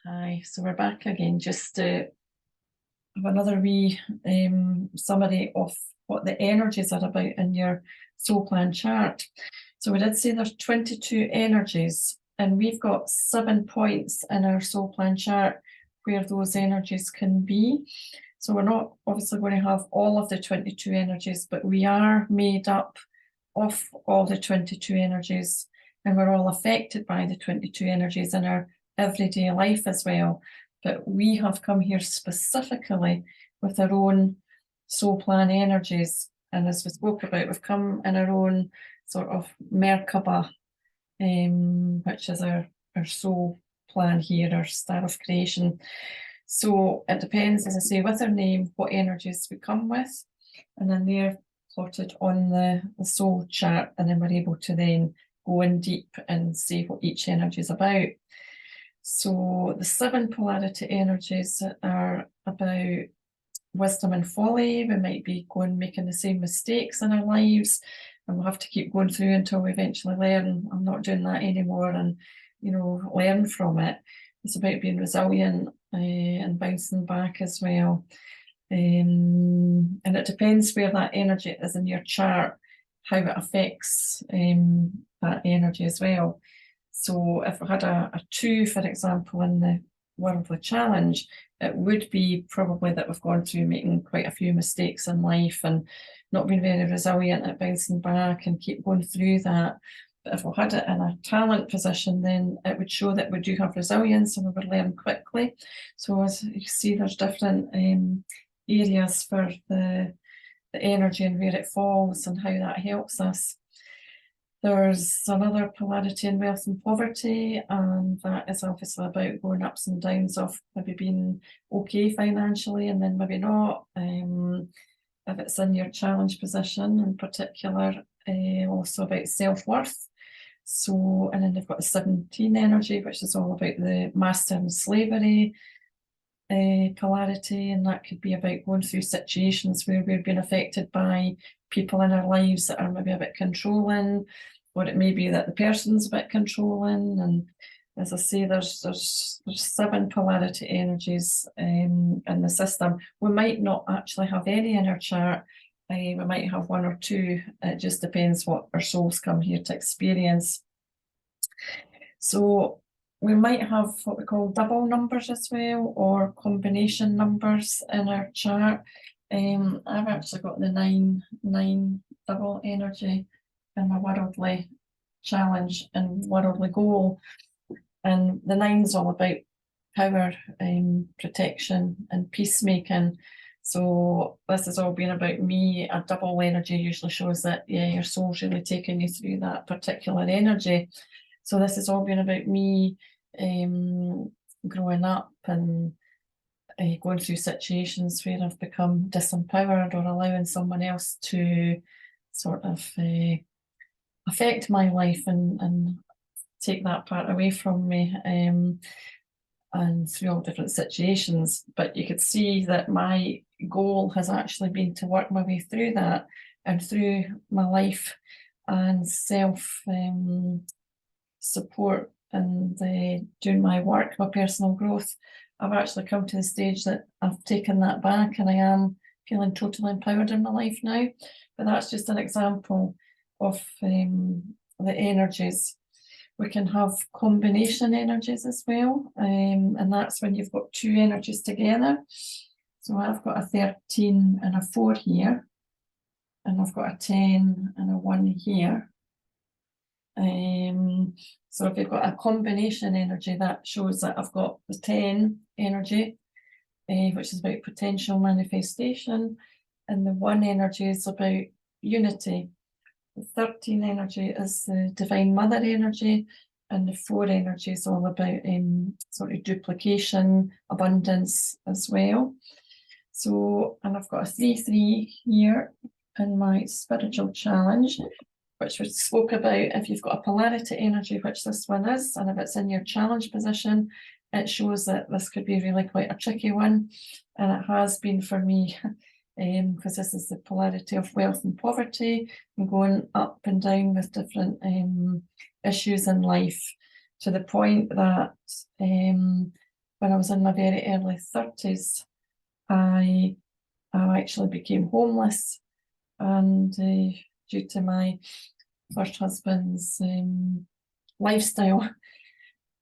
Hi, so we're back again just to have another wee summary of what the energies are about in your soul plan chart. So we did say there's 22 energies, and we've got 7 points in our soul plan chart where those energies can be. So we're not obviously going to have all of the 22 energies, but we are made up of all the 22 energies, and we're all affected by the 22 energies in our everyday life as well. But we have come here specifically with our own soul plan energies, and as we spoke about, we've come in our own sort of Merkaba, which is our soul plan here, our star of creation. So it depends, as I say, with our name, what energies we come with, and then they're plotted on the soul chart, and then we're able to then go in deep and see what each energy is about. So the 7 polarity energies are about wisdom and folly. We might be making the same mistakes in our lives, and we'll have to keep going through until we eventually learn, I'm not doing that anymore, and learn from it. It's about being resilient and bouncing back as well. And it depends where that energy is in your chart, how it affects that energy as well. So if we had a 2, for example, in the worldly challenge, it would be probably that we've gone through making quite a few mistakes in life and not been very resilient at bouncing back and keep going through that. But if we had it in a talent position, then it would show that we do have resilience and we would learn quickly. So as you see, there's different areas for the energy and where it falls and how that helps us. There's another polarity in wealth and poverty, and that is obviously about going ups and downs of maybe being okay financially and then maybe not. If it's in your challenge position in particular, also about self-worth. So, and then they've got the 17 energy, which is all about the master and slavery polarity, and that could be about going through situations where we're being affected by people in our lives that are maybe a bit controlling, or it may be that the person's a bit controlling. And as I say, there's 7 polarity energies in the system. We might not actually have any in our chart. We might have 1 or 2. It just depends what our souls come here to experience. So we might have what we call double numbers as well, or combination numbers in our chart. I've actually got the 9 double energy in my worldly challenge and worldly goal. And the 9's all about power, protection and peacemaking. So this has all been about me. A double energy usually shows that, yeah, your soul's really taking you through that particular energy. So this has all been about me growing up and going through situations where I've become disempowered or allowing someone else to sort of affect my life and take that part away from me, and through all different situations. But you could see that my goal has actually been to work my way through that, and through my life and self support and doing my work, my personal growth, I've actually come to the stage that I've taken that back and I am feeling totally empowered in my life now. But that's just an example of the energies. We can have combination energies as well, and that's when you've got 2 energies together. So I've got a 13 and a 4 here, and I've got a 10 and a 1 here. So if you've got a combination energy, that shows that I've got the 10 energy, which is about potential manifestation, and the 1 energy is about unity. The 13 energy is the Divine Mother energy, and the 4 energy is all about sort of duplication, abundance as well. So, and I've got a 3-3 here in my spiritual challenge, which we spoke about. If you've got a polarity energy, which this one is, and if it's in your challenge position, it shows that this could be really quite a tricky one, and it has been for me, because this is the polarity of wealth and poverty. I'm going up and down with different issues in life, to the point that when I was in my very early 30s, I actually became homeless, and due to my first husband's lifestyle,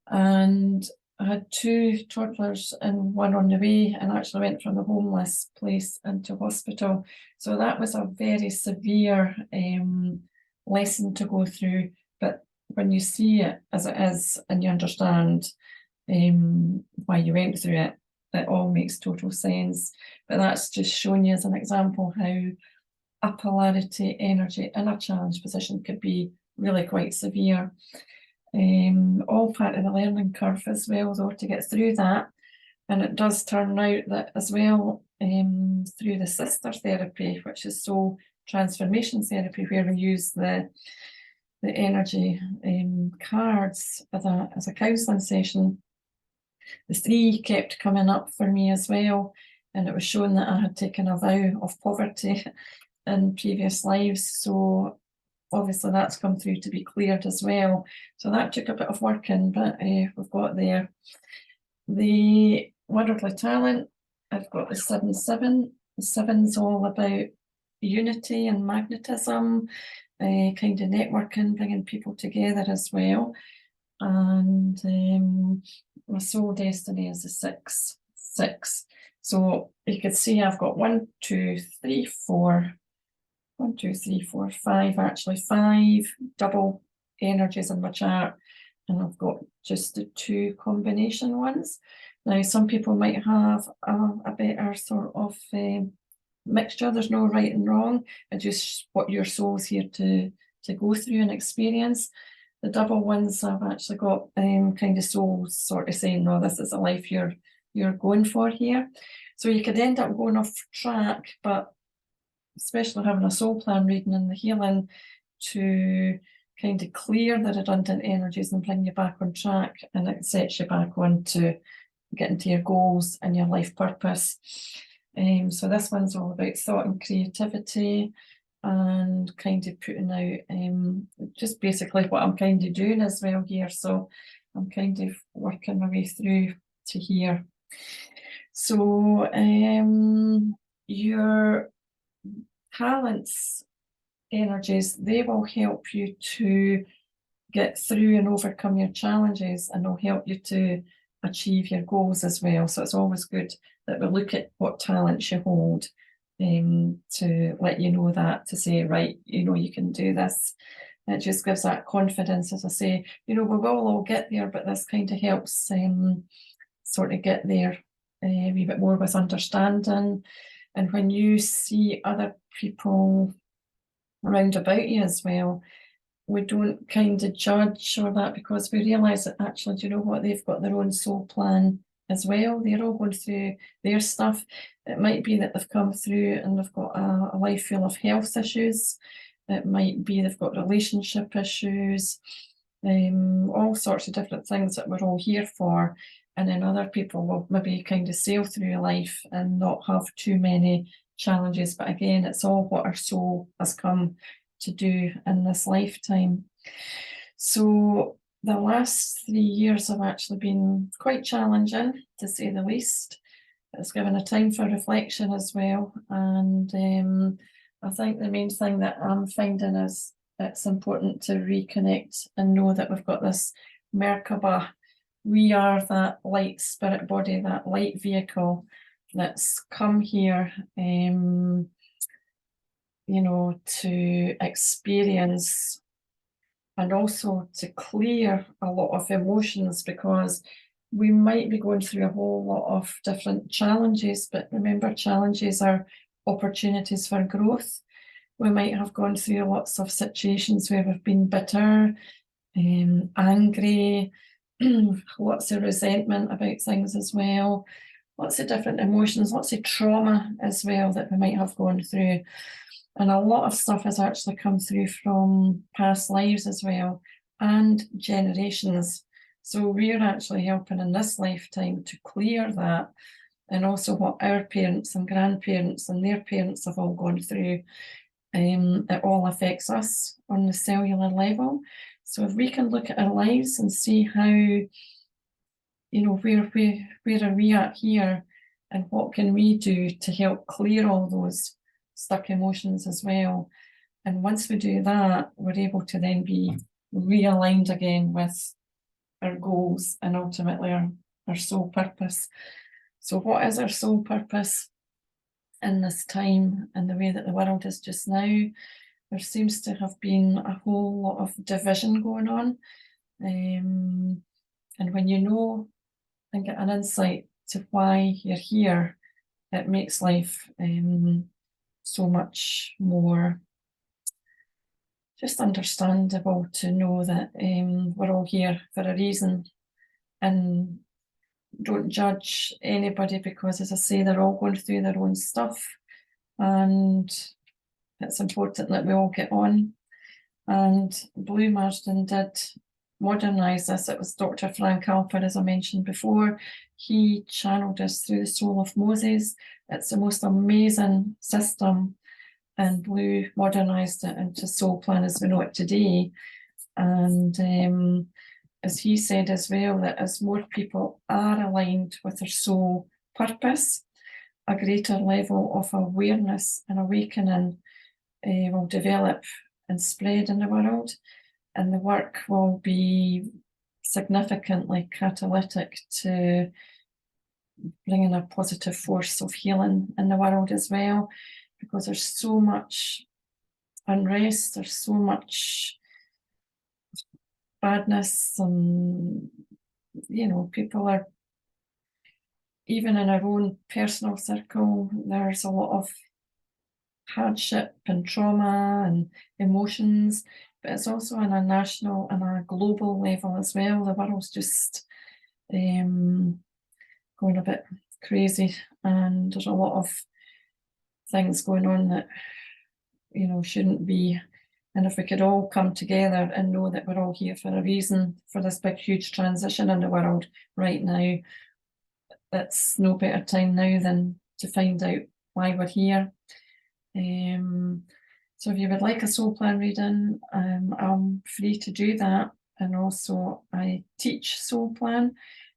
and I had 2 toddlers and one on the way, and actually went from the homeless place into hospital. So that was a very severe lesson to go through. But when you see it as it is and you understand why you went through it, it all makes total sense. But that's just showing you as an example how a polarity energy in a challenge position could be really quite severe. All part of the learning curve as well, though, to get through that. And it does turn out that as well, through the sister therapy, which is soul transformation therapy, where we use the energy cards as a counselling session, the 3 kept coming up for me as well, and it was showing that I had taken a vow of poverty in previous lives. So obviously that's come through to be cleared as well. So that took a bit of working, but we've got there. The Worldly Talent, I've got the 7-7. The 7's all about unity and magnetism, kind of networking, bringing people together as well. And my soul destiny is the 6. So you could see I've got 1, 2, 3, 4. 1, 2, 3, 4, 5, actually 5 double energies in my chart, and I've got just the 2 combination ones. Now, some people might have a better sort of mixture. There's no right and wrong, it's just what your soul's here to go through and experience. The double ones, I've actually got kind of souls sort of saying, no, this is a life you're going for here. So you could end up going off track, but especially having a soul plan reading and the healing to kind of clear the redundant energies and bring you back on track, and it sets you back on to getting to your goals and your life purpose. So this one's all about thought and creativity, and kind of putting out just basically what I'm kind of doing as well here. So I'm kind of working my way through to here. So your talents energies, they will help you to get through and overcome your challenges, and they'll help you to achieve your goals as well. So it's always good that we look at what talents you hold, to let you know that, to say, right, you know, you can do this. It just gives that confidence, as I say, you know, we will all get there, but this kind of helps sort of get there a wee bit more with understanding. And when you see other people around about you as well, we don't kind of judge or that, because we realise that actually, do you know what, they've got their own soul plan as well. They're all going through their stuff. It might be that they've come through and they've got a life full of health issues. It might be they've got relationship issues, all sorts of different things that we're all here for. And then other people will maybe kind of sail through life and not have too many challenges. But again, it's all what our soul has come to do in this lifetime. So the last 3 years have actually been quite challenging, to say the least. It's given a time for reflection as well. And I think the main thing that I'm finding is it's important to reconnect and know that we've got this Merkaba. We are that light spirit body, that light vehicle that's come here, you know, to experience and also to clear a lot of emotions, because we might be going through a whole lot of different challenges, but remember, challenges are opportunities for growth. We might have gone through lots of situations where we've been bitter, angry, lots of resentment about things as well, lots of different emotions, lots of trauma as well that we might have gone through. And a lot of stuff has actually come through from past lives as well, and generations. So we're actually helping in this lifetime to clear that, and also what our parents and grandparents and their parents have all gone through. It all affects us on the cellular level. So if we can look at our lives and see how you know, where are we at here, and what can we do to help clear all those stuck emotions as well. And once we do that, we're able to then be realigned again with our goals and ultimately our soul purpose. So what is our soul purpose in this time and the way that the world is just now? There seems to have been a whole lot of division going on. And when you know and get an insight to why you're here, it makes life so much more just understandable to know that we're all here for a reason, and don't judge anybody, because, as I say, they're all going through their own stuff, and it's important that we all get on. And Blue Marsden did modernise this. It was Dr. Frank Alper, as I mentioned before. He channeled us through the soul of Moses. It's the most amazing system, and Blue modernised it into Soul Plan as we know it today. And as he said as well, that as more people are aligned with their soul purpose, a greater level of awareness and awakening will develop and spread in the world, and the work will be significantly catalytic to bringing a positive force of healing in the world as well, because there's so much unrest, there's so much badness, and you know, people are, even in our own personal circle, there's a lot of hardship and trauma and emotions, but it's also on a national and a global level as well. The world's just going a bit crazy, and there's a lot of things going on that, you know, shouldn't be. And if we could all come together and know that we're all here for a reason, for this big, huge transition in the world right now, it's no better time now than to find out why we're here. So if you would like a soul plan reading, I'm free to do that. And also I teach soul plan.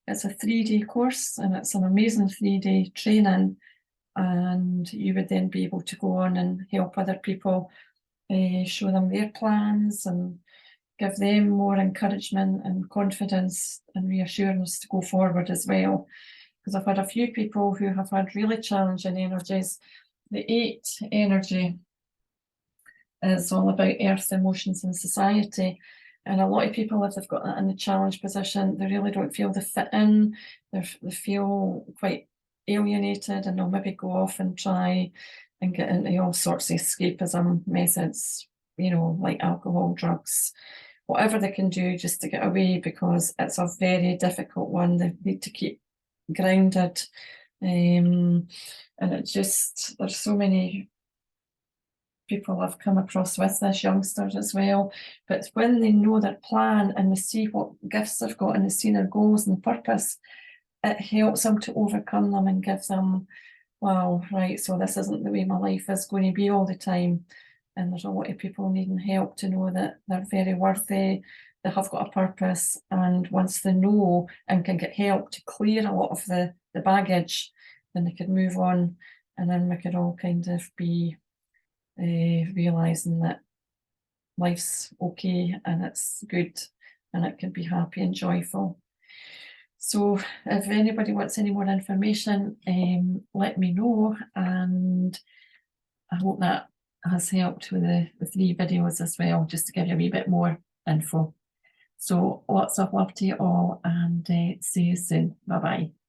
It's a 3-day course, and it's an amazing 3-day training. And you would then be able to go on and help other people, show them their plans and give them more encouragement and confidence and reassurance to go forward as well. Because I've had a few people who have had really challenging energies. The 8 energy is all about earth, emotions and society. And a lot of people, if they've got that in the challenge position, they really don't feel they fit in. They feel quite alienated, and they'll maybe go off and try and get into all sorts of escapism methods, you know, like alcohol, drugs, whatever they can do just to get away, because it's a very difficult one. They need to keep grounded. And it's just, there's so many people I've come across with this, youngsters as well, but when they know their plan and they see what gifts they've got and they see their goals and purpose, it helps them to overcome them and gives them, wow, right, so this isn't the way my life is going to be all the time. And there's a lot of people needing help to know that they're very worthy, they have got a purpose, and once they know and can get help to clear a lot of the baggage, then they could move on, and then we could all kind of be realising that life's okay and it's good and it can be happy and joyful. So if anybody wants any more information, let me know, and I hope that has helped with the 3 videos as well, just to give you a wee bit more info. So lots of love to you all, and see you soon. Bye bye.